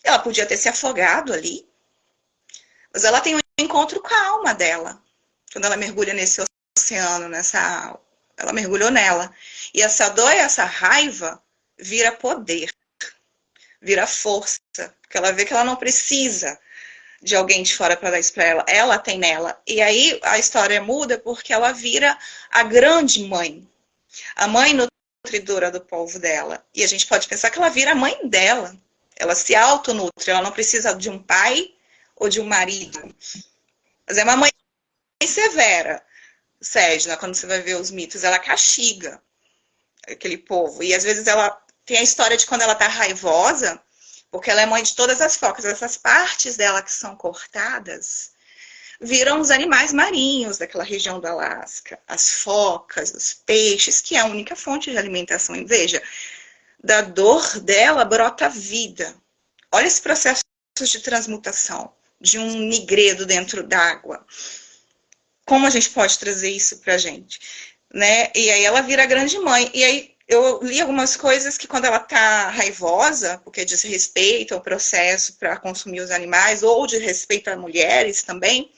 Ela podia ter se afogado ali, mas ela tem um encontro com a alma dela. Quando ela mergulha nesse oceano, ela mergulhou nela. E essa dor e essa raiva vira poder, vira força, porque ela vê que ela não precisa de alguém de fora para dar isso para ela. Ela tem nela. E aí a história muda porque ela vira a grande mãe. A mãe nutridora do povo dela. E a gente pode pensar que ela vira a mãe dela. Ela se autonutre. Ela não precisa de um pai ou de um marido. Mas é uma mãe severa. Sedna, quando você vai ver os mitos, ela castiga aquele povo. E às vezes ela tem a história de quando ela está raivosa, porque ela é mãe de todas as focas. Essas partes dela que são cortadas viram os animais marinhos daquela região do Alasca. As focas, os peixes, que é a única fonte de alimentação. E veja, da dor dela brota vida. Olha esse processo de transmutação de um nigredo dentro d'água. Como a gente pode trazer isso pra gente? Né? E aí ela vira a grande mãe. E aí eu li algumas coisas que quando ela está raivosa, porque diz respeito ao processo para consumir os animais, ou de respeito a mulheres também,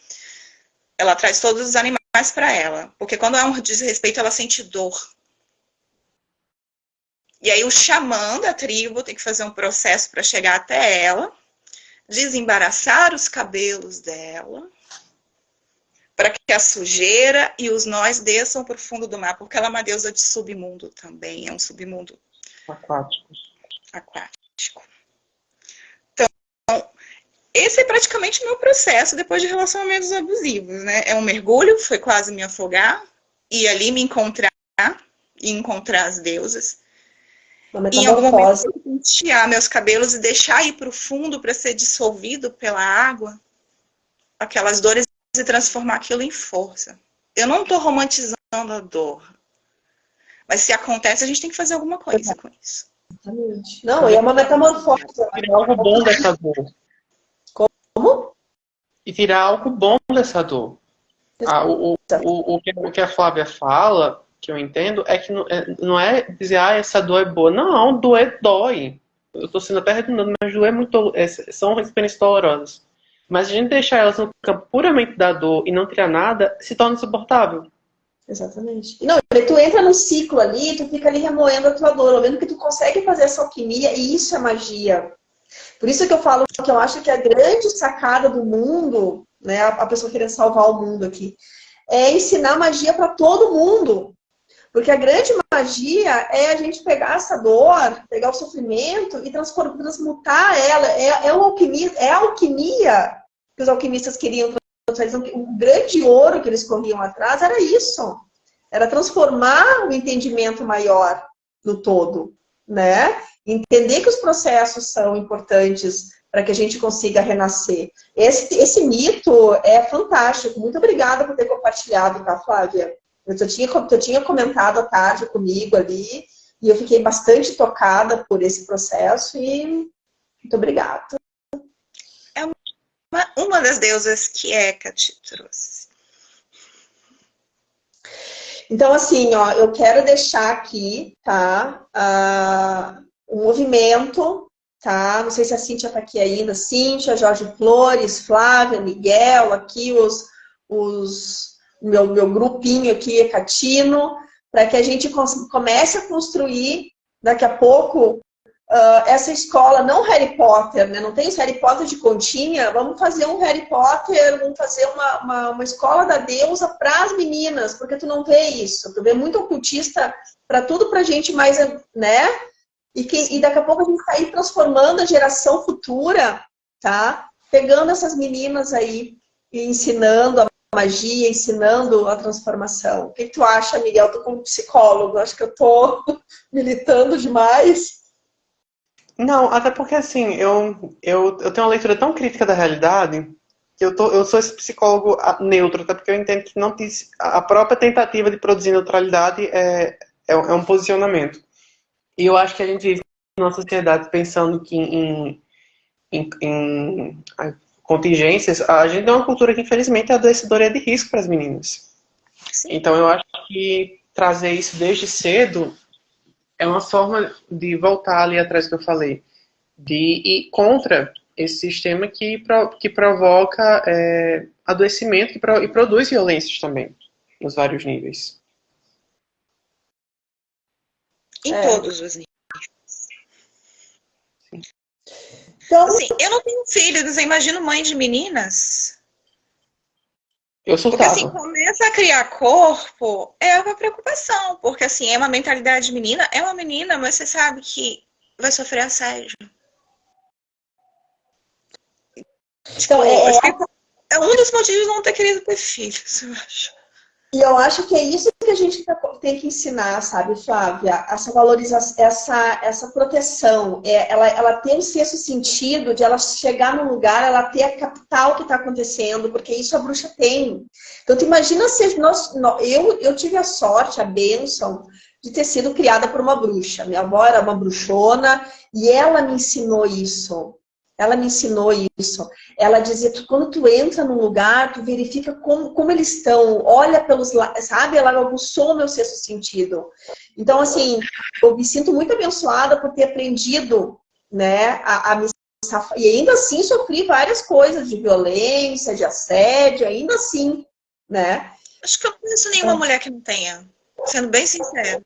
ela traz todos os animais para ela. Porque quando há um desrespeito, ela sente dor. E aí o xamã da tribo tem que fazer um processo para chegar até ela, desembaraçar os cabelos dela, para que a sujeira e os nós desçam para o fundo do mar, porque ela é uma deusa de submundo também, é um submundo aquático. Então, esse é praticamente o meu processo depois de relacionamentos abusivos, né? É um mergulho, foi quase me afogar, e ali me encontrar, e encontrar as deusas. E em algum momento pentear meus cabelos e deixar ir para o fundo para ser dissolvido pela água, aquelas dores, e transformar aquilo em força. Eu não estou romantizando a dor. Mas se acontece, a gente tem que fazer alguma coisa com isso. Exatamente. Não, e é uma metamorfose. Tirar algo bom dessa dor. Como? E tirar algo bom dessa dor. O que a Flávia fala, que eu entendo, é que não é dizer, essa dor é boa. Não, doer dói. Eu estou sendo até redundante, mas doer é muito... são experiências dolorosas. Mas a gente deixar elas no campo puramente da dor e não tirar nada, se torna insuportável. Exatamente. Não, tu entra no ciclo ali, tu fica ali remoendo a tua dor, vendo que tu consegue fazer essa alquimia, e isso é magia. Por isso que eu falo que eu acho que a grande sacada do mundo, né, a pessoa querendo salvar o mundo aqui, é ensinar magia para todo mundo. Porque a grande magia é a gente pegar essa dor, pegar o sofrimento e transmutar ela. É a alquimia que os alquimistas queriam trazer. O grande ouro que eles corriam atrás era isso. Era transformar o entendimento maior no todo, né? Entender que os processos são importantes para que a gente consiga renascer. Esse mito é fantástico. Muito obrigada por ter compartilhado, tá, Flávia? Eu tinha comentado à tarde comigo ali, e eu fiquei bastante tocada por esse processo, e muito obrigada. É uma das deusas que Eka te trouxe. Então, assim, ó, eu quero deixar aqui, tá, um movimento, tá? Não sei se a Cíntia está aqui ainda. Cíntia, Jorge Flores, Flávia, Miguel, aqui meu grupinho aqui, Catino, para que a gente comece a construir, daqui a pouco, essa escola, não Harry Potter, né? Não tem os Harry Potter de continha, vamos fazer um Harry Potter, vamos fazer uma escola da deusa para as meninas, porque tu não vê isso, tu vê muito ocultista para tudo pra gente mais, né? E daqui a pouco a gente está aí transformando a geração futura, tá? Pegando essas meninas aí e ensinando a magia, ensinando a transformação. O que tu acha, Miguel? Tu como psicólogo, acho que eu tô militando demais. Não, até porque assim, eu tenho uma leitura tão crítica da realidade que eu sou esse psicólogo neutro, até porque eu entendo que não a própria tentativa de produzir neutralidade é um posicionamento. E eu acho que a gente vive numa sociedade pensando que em contingências, a gente tem uma cultura que infelizmente é adoecedora e é de risco para as meninas. Sim. Então eu acho que trazer isso desde cedo é uma forma de voltar ali atrás do que eu falei, de ir contra esse sistema que provoca adoecimento e produz violências também, nos vários níveis. Em todos os níveis. Então, assim, eu não tenho filhos, mas eu imagino mãe de meninas. Eu sou Porque assim, começa a criar corpo, é uma preocupação. Porque assim, é uma mentalidade de menina, é uma menina, mas você sabe que vai sofrer assédio. Então, é um dos motivos de não ter querido ter filhos, eu acho. E eu acho que é isso que a gente tem que ensinar, sabe, Flávia? Essa valorização, essa proteção. Ela tem o sexto sentido de ela chegar num lugar, ela ter a captar o que está acontecendo, porque isso a bruxa tem. Então, tu imagina se eu tive a sorte, a bênção, de ter sido criada por uma bruxa. Minha avó era uma bruxona e ela me ensinou isso. Ela me ensinou isso. Ela dizia que quando tu entra num lugar, tu verifica como eles estão, olha pelos lados, sabe? Ela aguçou o meu sexto sentido. Então, assim, eu me sinto muito abençoada por ter aprendido, né, a me safar. E ainda assim sofri várias coisas de violência, de assédio, ainda assim, né? Acho que eu não conheço nenhuma mulher que não tenha, sendo bem sincera.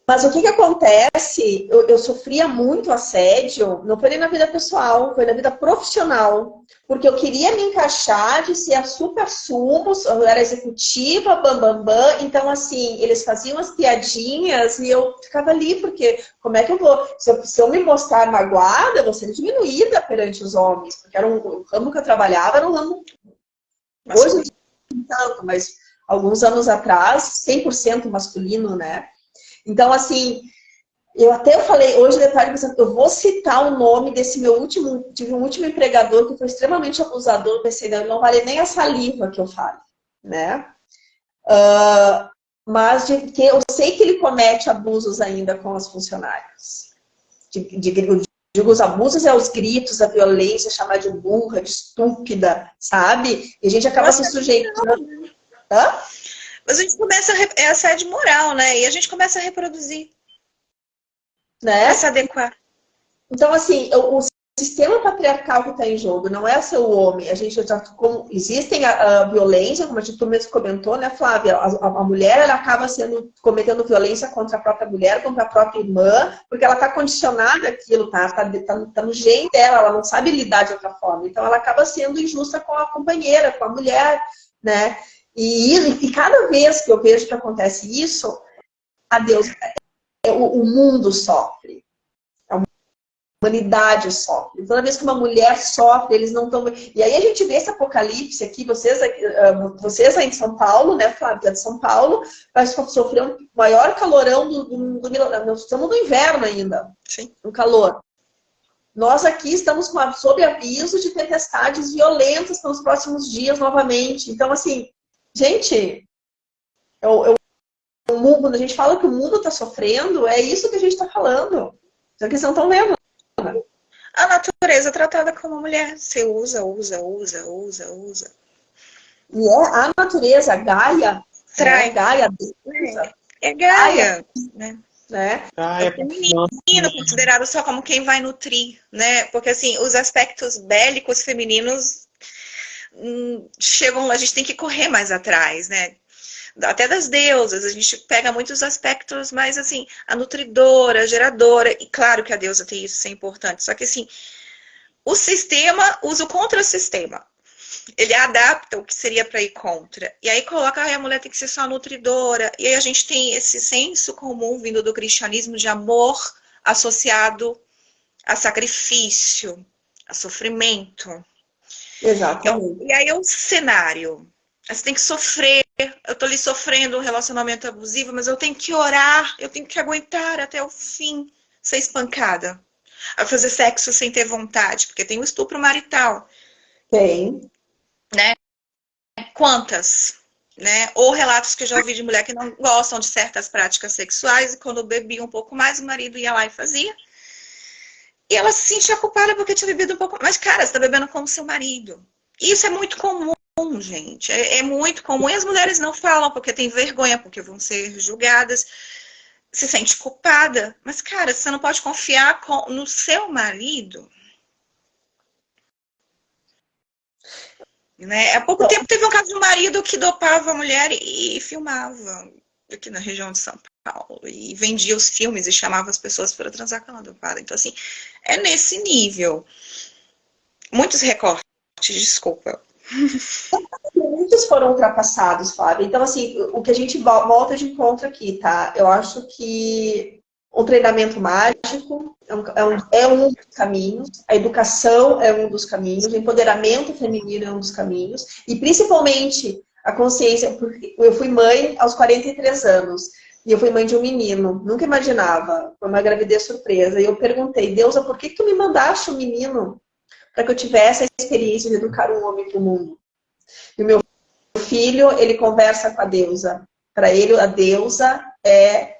Mas o que acontece, eu sofria muito assédio, não foi nem na vida pessoal, foi na vida profissional. Porque eu queria me encaixar de ser a super sumos, eu era executiva, bam. Então, assim, eles faziam as piadinhas e eu ficava ali, porque como é que eu vou? Se eu me mostrar magoada, eu vou ser diminuída perante os homens. Porque era o ramo que eu trabalhava, era um ramo... Hoje, não tanto, mas alguns anos atrás, 100% masculino, né? Então, assim, eu falei, hoje, detalhe, eu vou citar o nome desse tive um último empregador que foi extremamente abusador, pensei, não vale nem a saliva que eu falo, né? Mas que eu sei que ele comete abusos ainda com as funcionárias. Digo, os abusos é os gritos, a violência, chamar de burra, de estúpida, sabe? E a gente acaba se sujeitando... Hã? Mas a gente começa a assédio moral, né? E a gente começa a reproduzir. Né? A se adequar. Então, assim, o sistema patriarcal que está em jogo não é ser o homem. A gente já, existem a violência, como a gente mesmo comentou, né, Flávia? A mulher, ela acaba cometendo violência contra a própria mulher, contra a própria irmã, porque ela está condicionada àquilo, tá no gene dela, ela não sabe lidar de outra forma. Então, ela acaba sendo injusta com a companheira, com a mulher, né? E cada vez que eu vejo que acontece isso, a Deus. O mundo sofre. A humanidade sofre. Toda vez que uma mulher sofre, eles não estão... E aí a gente vê esse apocalipse aqui, vocês aí em São Paulo, né, Flávia, de São Paulo, vai sofrer um maior calorão do nós estamos no inverno ainda. Sim. No calor. Nós aqui estamos sob aviso de tempestades violentas nos próximos dias novamente. Então, assim, gente, o mundo, quando a gente fala que o mundo está sofrendo, é isso que a gente está falando. Só que vocês não estão vendo. A natureza é tratada como mulher. Você usa. E a natureza, a Gaia, Trai. né? Gaia, É Gaia, né? É feminino considerado só como quem vai nutrir, né? Porque assim, os aspectos bélicos femininos chegam, a gente tem que correr mais atrás, né? Até das deusas, a gente pega muitos aspectos, mas assim, a nutridora, a geradora, e claro que a deusa tem isso é importante, só que assim, o sistema usa o contra-sistema. Ele adapta o que seria para ir contra. E aí coloca, a mulher tem que ser só nutridora. E aí a gente tem esse senso comum vindo do cristianismo de amor associado a sacrifício, a sofrimento. Exatamente. E aí é um cenário. Você tem que sofrer. Eu tô ali sofrendo um relacionamento abusivo, mas eu tenho que orar, eu tenho que aguentar até o fim, ser espancada. A fazer sexo sem ter vontade, porque tem o estupro marital. Tem. Né? Quantas? Né? Ou relatos que eu já ouvi de mulher que não gostam de certas práticas sexuais e quando bebia um pouco mais, o marido ia lá e fazia. E ela se sentia culpada porque tinha bebido um pouco. Mas, cara, você tá bebendo com o seu marido. Isso é muito comum, gente. É muito comum. E as mulheres não falam porque tem vergonha, porque vão ser julgadas. Se sente culpada. Mas, cara, você não pode confiar no seu marido. Né? Há pouco tempo teve um caso de um marido que dopava a mulher e filmava aqui na região de São Paulo. E vendia os filmes e chamava as pessoas para transar com ela dopada. Então, assim, é nesse nível. Muitos recortes, desculpa. Muitos foram ultrapassados, Flávia. Então, assim, o que a gente volta de encontro aqui, tá? Eu acho que o treinamento mágico é um dos caminhos, a educação é um dos caminhos, o empoderamento feminino é um dos caminhos, e principalmente a consciência, porque eu fui mãe aos 43 anos, e eu fui mãe de um menino, nunca imaginava, foi uma gravidez surpresa, e eu perguntei, Deusa, por que tu me mandaste um menino para que eu tivesse a experiência de educar um homem para o mundo? E o meu filho, ele conversa com a deusa, para ele a deusa é...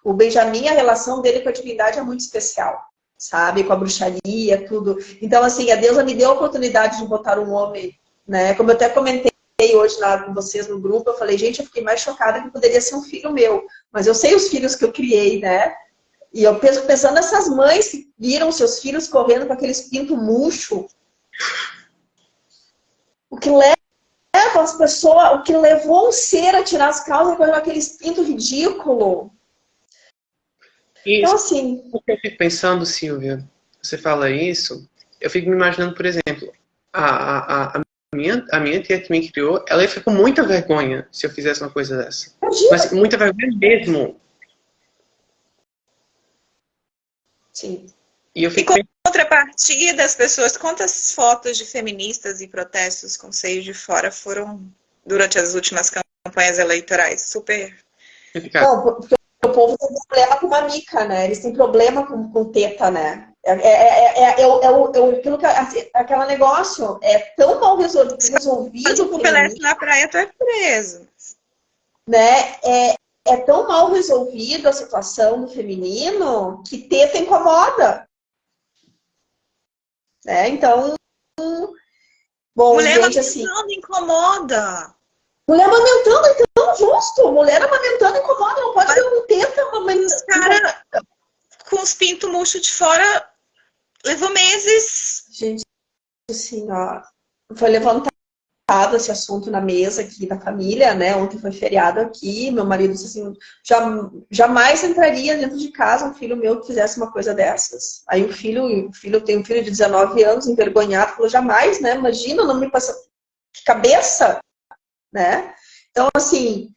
O Benjamin, a relação dele com a divindade é muito especial, sabe? Com a bruxaria, tudo. Então, assim, a deusa me deu a oportunidade de botar um homem, né? Como eu até comentei hoje lá com vocês no grupo, eu falei, gente, eu fiquei mais chocada que poderia ser um filho meu. Mas eu sei os filhos que eu criei, né? E eu penso, pensando nessas mães que viram seus filhos correndo com aqueles pinto murcho. O que leva as pessoas, o que levou um ser a tirar as calças com aqueles pinto ridículo. Então, assim... O que eu fico pensando, Silvia, você fala isso, eu fico me imaginando, por exemplo, a minha tia que me criou, ela ia ficar com muita vergonha se eu fizesse uma coisa dessa. Imagina. Mas muita vergonha mesmo. Sim. E eu fico... Em contrapartida, as pessoas, quantas fotos de feministas e protestos com seios de fora foram durante as últimas campanhas eleitorais? Super... Não, porque o povo tem problema com mamica, né? Eles têm problema com teta, né? Aquilo que, aquele negócio é tão mal resolvido. Mas o Pelé na praia, tu é preso. Né? É tão mal resolvida a situação do feminino que teta incomoda. Né? Então, bom, mulher gente, assim... incomoda. Mulher amamentando, então, justo. Mulher amamentando incomoda, não pode ter um teta amamentando. Cara, com os pintos murchos de fora, levou meses. Gente, assim, ó, foi levantado esse assunto na mesa aqui da família, né? Ontem foi feriado aqui, meu marido disse assim, jamais entraria dentro de casa um filho meu que fizesse uma coisa dessas. Aí o filho tem um filho de 19 anos, envergonhado, falou, jamais, né? Imagina, não me passa... Que cabeça! Né? Então, assim,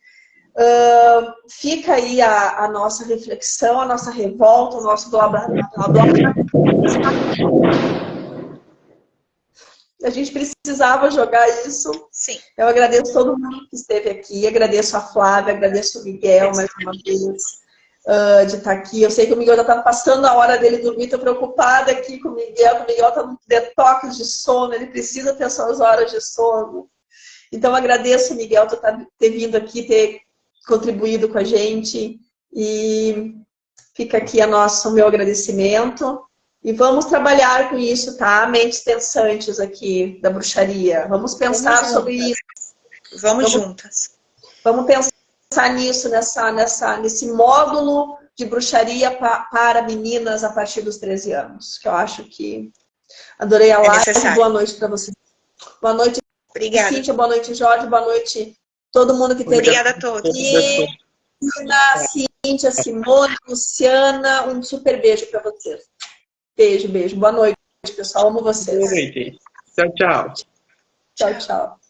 Fica aí a nossa reflexão, a nossa revolta, o nosso blá blá blá blá. A gente precisava jogar isso. Sim. Eu agradeço todo mundo que esteve aqui, agradeço a Flávia, agradeço o Miguel mais uma vez de estar aqui. Eu sei que o Miguel já está passando a hora dele dormir, estou preocupada aqui com o Miguel está num detox de sono, ele precisa ter suas horas de sono. Então, agradeço, Miguel, por ter vindo aqui, ter contribuído com a gente. E fica aqui o meu agradecimento. E vamos trabalhar com isso, tá? Mentes pensantes aqui da bruxaria. Vamos pensar sobre isso. Vamos juntas. Vamos pensar nisso, nesse módulo de bruxaria para meninas a partir dos 13 anos. Que eu acho que adorei a live. Necessário. Boa noite para você. Boa noite, Obrigada. Cíntia. Boa noite, Jorge. Boa noite, todo mundo que teve Obrigada a todos. aqui. Cíntia, Simone, Luciana, um super beijo para vocês. Beijo, beijo. Boa noite, pessoal. Amo vocês. Boa noite. Tchau, tchau. Tchau, tchau.